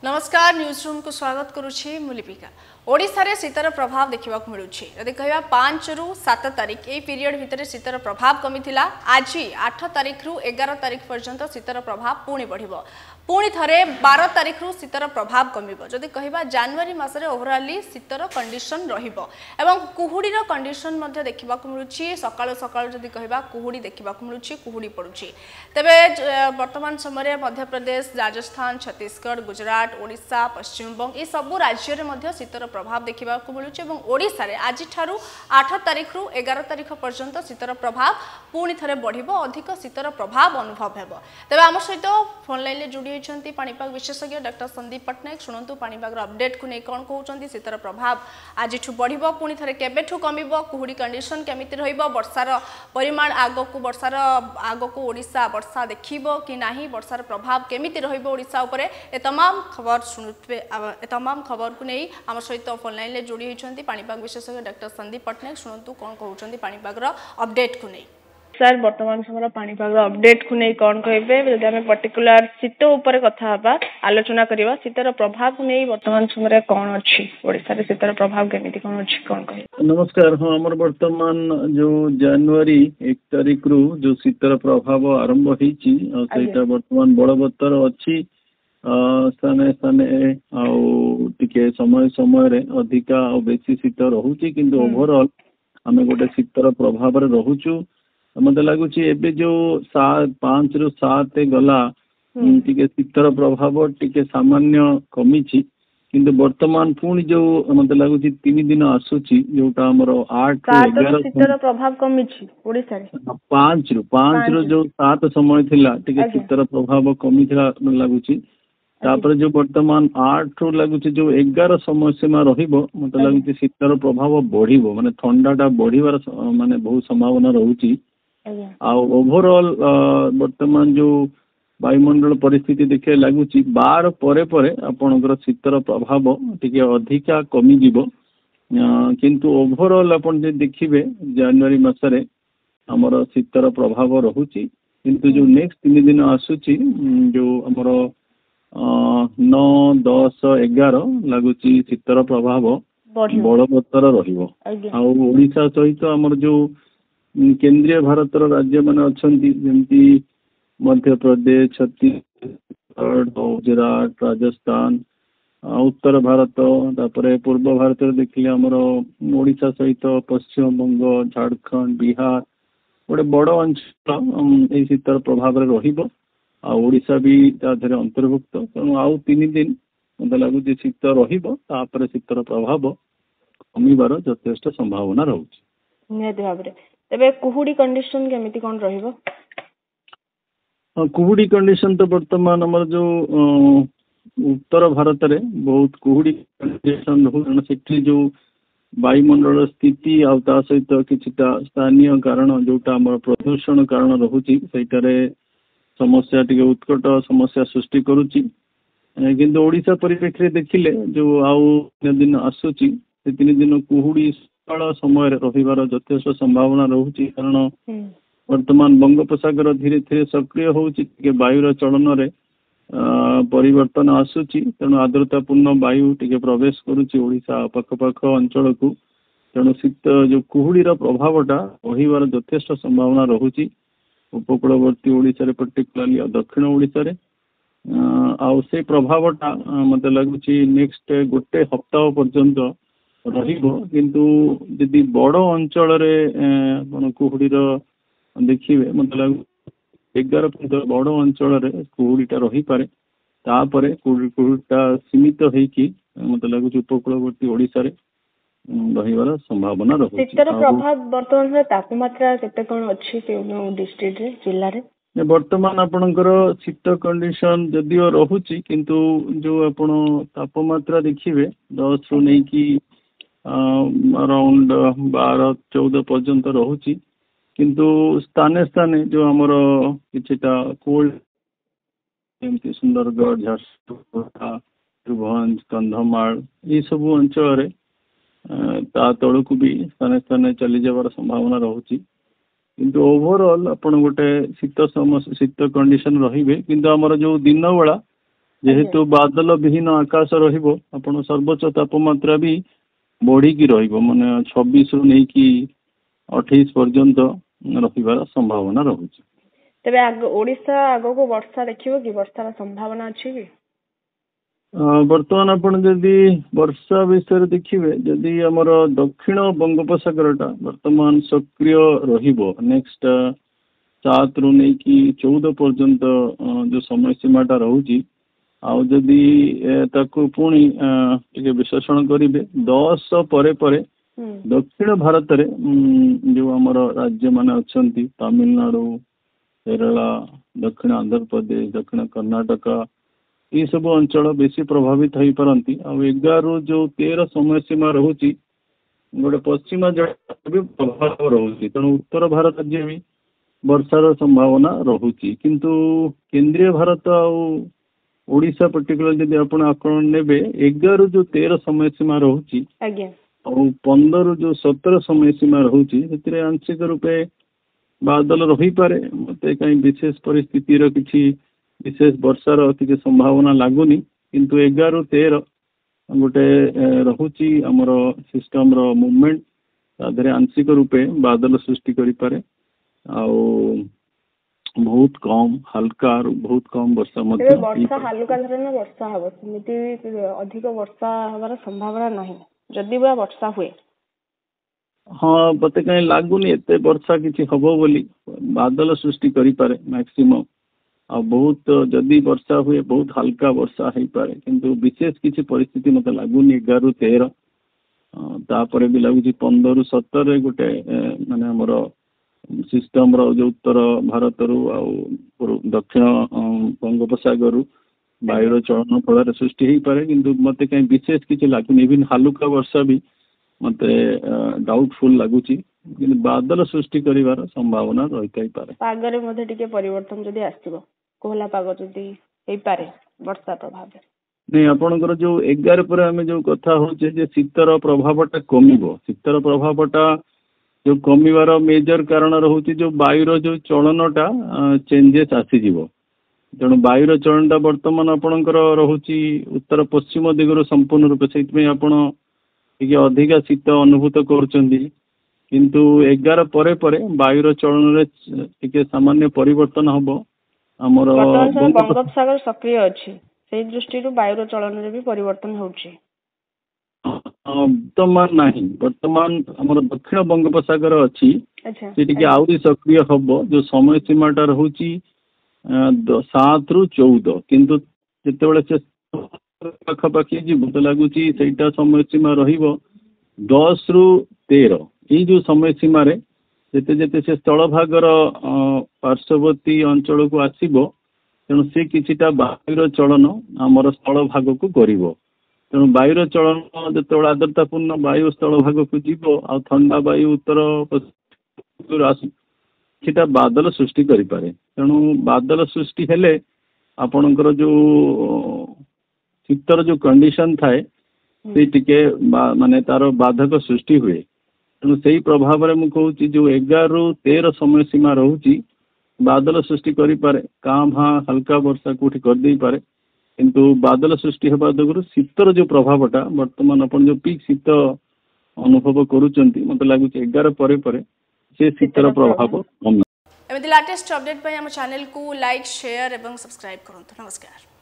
नमस्कार news room को स्वागत करुछि मुलिपिका। ओडिशा रे शीतर प्रभाव देखा मिलूँ यदि कह 5 रु 7 तारिख यही पीरियड भितर शीतर प्रभाव कमी आज 8 तारिख रु 11 तारिख पर्यंत शीतर प्रभाव पुणी बढ़ पुणी थे 12 तारिख रु शीतर प्रभाव कमिबो जदि कहिबा जनवरी मासरे ओवरऑली शीतर कंडीशन रहिबो एवं कुहुडीर कंडीशन मध्ये देखिबा मिलुछि सकाळ सकाळ जदि कहिबा कुहुडी देखिबा मिलुछि कुहुडी पडुछि तबे वर्तमान समय मध्य प्रदेश राजस्थान छत्तीसगढ़ गुजरात ओडिशा पश्चिम बंग ए सब राज्य रे मध्ये शीतर प्रभाव देखिबा मिलुछि एवं ओडिशा रे आज ठारू 8 तारिख रु 11 तारिख पर्यंत शीतर प्रभाव पुणी थे बढ़िबो अधिक शीतर प्रभाव अनुभव हेबो तबे आम सहित फोन लाइन ले जुड़ी पाणीपाग विशेषज्ञ डॉक्टर संदीप पट्टनायक शुणु पाणीपाग अपडेट को नहीं कौन कहते शीतर प्रभाव आज बढ़ पुणी थे केबेठू कमिबो कुहुडी कंडीशन केमिति रहिबो वर्षार परिमाण आगको ओडिशा वर्षा देखिबो कि नाही वर्षार प्रभाव केमिति रहिबो ओडिशा उपरे ए तमाम खबर शुणुते तमाम खबर को नहीं आम सहित फोन लाइन ले जोड़ी होती पाणीपाग विशेषज्ञ डॉक्टर संदीप पट्टनायक शुणु कौन कहते पाणीपाग अपडेट को नहीं सर वर्तमान समय पाणीपाग अपडेट को नहीं कौन कहे जब आम पर्टिकुलर शीत उपर कथा आलोचना करवा शीतर प्रभाव को नहीं वर्तमान समय कौन अच्छी ओडिशा रे शीतर प्रभाव केमिति कौन अच्छी कौन कहे। नमस्कार। हाँ आम वर्तमान जो जनवरी 1 तारिख रु जो शीतर प्रभाव आरंभ होता वर्तमान बलवत्तर अच्छी स्थाने स्थाने टिके समय समय अधिका बेसी शीत रोचे कि ओभरऑल आम गोटे शीतर प्रभाव रोचु मत लगुच एबे जो 5 रु 7 गला टिके शीतर प्रभाव टिके सामान्य कमी किंतु वर्तमान पुणी जो मत लगुच 3 दिन आसुची जोटा हमर 8 रु 11 शीतर प्रभाव कमी ओडिसा रे 5 रु जो 7 समय थिला टिके शीतर प्रभाव कमी थिला लगुच तापर जो वर्तमान 8 रु लगुच जो 11 समय सीमा रहिबो मत लगुच शीतर प्रभाव बढ़िबो माने ठंडाटा बढ़िबार माने बहुत संभावना रहुची ओभरऑल वर्तमान जो वायुमंडल परिस्थिति देखे लगुच 12 परे परे आपनकर शीतर प्रभाव टिके अधिका कमी जीवो किंतु ओभरऑल अपन जे देखिबे जनवरी मासरे हमर शीतर प्रभाव रहुची किंतु जो नेक्स्ट 3 दिन आसुची जो हमर 9 10 11 लगुच शीतर प्रभाव बलवत्तर रहिबो आ ओडिशा सहित हमर जो केंद्रीय भारतर राज्य मान अच्छा जमी मध्य प्रदेश छत्तीसगढ़ गुजरात राजस्थान उत्तर भारत तापर पूर्व भारत देखिले आमर ओडिशा सहित पश्चिम बंग झारखंड बिहार गोटे बड़ अंचल शीतर प्रभाव रहिबो आ ओडिशा भी ताधरे अंतर्भुक्त तेणु आउ 3 दिन मत लगुच शीत रहिबो तापर शीतर प्रभाव कमिबार यथेष्ट संभावना रहुछि निहाती भाबरे तबे कुहुडी कंडीशन केमिति कोन रहिबो। कुहुडी कंडीशन तो वर्तमान हमर जो उत्तर भारत रे बहुत कुहुडी कंडीशन रहउन सेठी जो वायुमंडल स्थिति आ ता सहित किछटा स्थानीय कारण जोटा हमर प्रदूषण कारण रहुची सेटारे समस्या टिके उत्कट समस्या सृष्टि करूची किंतु ओडिशा परिप्रेक्षी देखिले जो आउ दिन आसुची से 3 दिन कुहुडी समय रहिबार यथेष्ट संभावना रहुची कारण वर्तमान बंगोपसागर धीरे धीरे सक्रिय होउची के वायुर चलन रे परिवर्तन आसुची तेणु आर्द्रतापूर्ण वायु टिके प्रवेश करूची ओडिशा पाख अंचल को तेणु शीत जो कुहुडीर प्रभावटा रहिबार यथेष्ट संभावना रहुची उपकूलवर्ती ओडिशा रे पर्टिकुलरली दक्षिण ओडिशा रे आउ से प्रभावटा मते लगुची नेक्स्ट गोटे हप्ताह पर्यंत रहिबो किंतु यदि बड़ अंचल रे कुहुडीर देखिए मतलब 11 बड़ अंचल रे कुहुडीटा रही पारे तापरे कुहुडीटा सीमित होईकी मते लगुच उपकूलवर्ती ओडिशा रे रहिबार संभावना रहुछि। शीतर प्रभाव वर्तमान रे तापमात्रा केते कोन अछि केनो डिस्ट्रिक्ट रे जिल्ला रे वर्तमान आपणकर शीत कंडीशन जदिओ रहुछि किंतु जो आपण तापमात्रा देखिबे 10 रु नै की अराउंड 12-14 पर्यंत रहुछि किंतु स्थाने स्थाने जो हमर किछटा कोल्ड जेमती सुंदरगढ़ झारसुगुड़ा कंधमाल ये सब अंचल रे ता तळकु भी स्थाने स्थाने चली जाबार संभावना रहुछि किंतु ओवरऑल आपण गोटे शीत कंडीशन रहिबे किंतु हमर जो दिन बेला जेहेतु बादल विहीन आकाश रहिबो आपण सर्वोच्च तापमात्रा भी बढ़ी रहिबो माने 26 रु नै कि 28 पर्यंत रहिबार संभावना रहुछि। तेबे ओडिशा आगो को वर्षा देखिबो कि वर्षार संभावना अछि कि? बर्तमान आपण जदि वर्षा विषय देखिए जदि आमर दक्षिण बंगोपसागरटा वर्तमान सक्रिय रहिबो नेक्स्ट 7 रु नै कि 14 पर्यंत जो समय सीमाटा रहुछि आउ जदि ताकू पुणी टिके विश्लेषण करिवे 10 परे परे दक्षिण भारत रे जो आमर राज्य माने अछंती तमिलनाडु केरला दक्षिण आंध्र प्रदेश दक्षिण कर्नाटक ये सब अंचल बेसी प्रभावित हो पारती। 11 जो 13 समय सीमा रहुची गोटे पश्चिमा भी प्रभाव रहुची तेणु उत्तर भारत राज्य भी वर्षार संभावना रहुची किंतु केंद्रीय भारत ओडिशा पर्टिकुलर जदि आपण आकलन नेबे 11 जो 13 समय सीमा रहुची और 15 जो 17 समय सीमा रहुची सेतिरे आंशिक रूपे बादल रही पारे मते कहीं विशेष परिस्थिति रो किछि विशेष वर्षार किसी संभावना लगुनि किंतु 11-13 गोटे रहुची आमर सिस्टम रो मूवमेंट तादरे आंशिक रूपे बादल सृष्टि करि पारे आउ बहुत कम हल्का बहुत कम वर्षा मध्य वर्षा हल्का धरण वर्षा हबो समिति अधिक वर्षा हबार संभावना नाही जदि बा वर्षा हुए। हाँ मते कहीं लागुनि एते वर्षा किछि हबो बोली बादल सृष्टि करि पारे मैक्सिमम आ बहुत जदि वर्षा हुए बहुत हल्का वर्षा हो पारे किंतु विशेष किसी परिस्थिति मत लगुनि 11-13 तापर भी लगुच 15-17 गोटे माने हमर सिस्टम रो जो उत्तर भारत रु आ दक्षिण बंगोपसागर रु वायुर चलन फल सृष्टि हो पारे किंतु मते कहीं विशेष किसी लगुनि इवन हल्का वर्षा भी मते डाउटफुल लगुची किंतु बादल सृष्टि करिवार संभावना रही पारे। पागरे मध्ये टिके परिवर्तन जदि आसीबो कोहला पाग जदि हेई पारे वर्षा प्रभाव नहीं आपनकर जो 11 पर आम जो कथा होचे जे शीतर प्रभावटा कमिबो शीतर प्रभावटा जो कमिवार मेजर कारण रहुची जो वायुर जो चलनटा चेंजेस आसी जीवो तेणु वायुर चलनटा वर्तमान आपनकर रहुची उत्तर पश्चिम दिगरो संपूर्ण रूप से आपण टिके अधिका शीत अनुभूत करूचंदी किंतु 11 परे परे वायुर चलन रे टिके सामान्य परिवर्तन हबो हमर बंगोपसागर सक्रिय अछि से दृष्टि रो वायुर चलन रे भी परिवर्तन होउची वर्तमान नाही वर्तमान हमर दक्षिण बंगोपसागर अछि सेठी के आउरी सक्रिय हबो जो समय सीमाटा रहउची 7 रु 14 किंतु जेतेबेले से पाखापाखि जी मत लगुची सेटा समय सीमा रहिबो 10 रु 13 ये जो समय सीमा रे जेते जेते से स्थल भागर पार्श्ववर्ती अंचल को आसीबो तेणु से किछिटा वायुर चलन आमर स्थल भाग को करिवो तेणु वायुर चलन जेते आर्द्रतापूर्ण वायु स्थल भाग को जीवो आ ठंडा वायु उत्तर आसी किछिटा बादल सृष्टि करि पारे तेणु बादल सृष्टि हेले आपनकर जो शीतर जो कंडीशन थाए से टिके माने तार बाधक सृष्टि हुए तेणु से प्रभाव में मुझे कहूँ जो 11-13 समय सीमा रहुची बादल सृष्टि करि पारे कां भां हल्का वर्षा कोठी कर दे पारे किंतु बादल सृष्टि हेबा दगुरु शीतर जो प्रभावटा वर्तमान अपन जो पीक शीत अनुभव करूचंती मते लागुच 11 परे परे से शीतर प्रभाव कम एमती लेटेस्ट अपडेट हम चैनल को लाइक शेयर एवं सब्सक्राइब करंतु। नमस्कार।